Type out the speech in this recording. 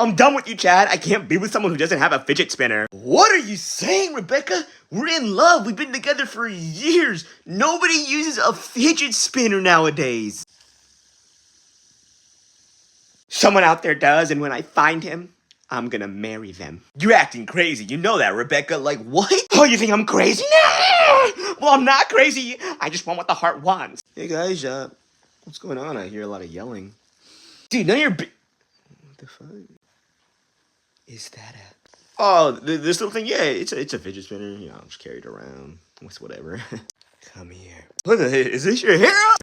I'm done with you, Chad. I can't be with someone who doesn't have a fidget spinner. What are you saying, Rebecca? We're in love. We've been together for years. Nobody uses a fidget spinner nowadays. Someone out there does, and when I find him, I'm gonna marry them. You're acting crazy. You know that, Rebecca. Like, what? Oh, you think I'm crazy? No! Well, I'm not crazy. I just want what the heart wants. Hey, guys, what's going on? I hear a lot of yelling. Dude, none of your what the fuck is that at? Oh, this little thing? Yeah, it's a fidget spinner. You know, I'll just carry it around. What's whatever. Come here. What the heck? Is this your hair?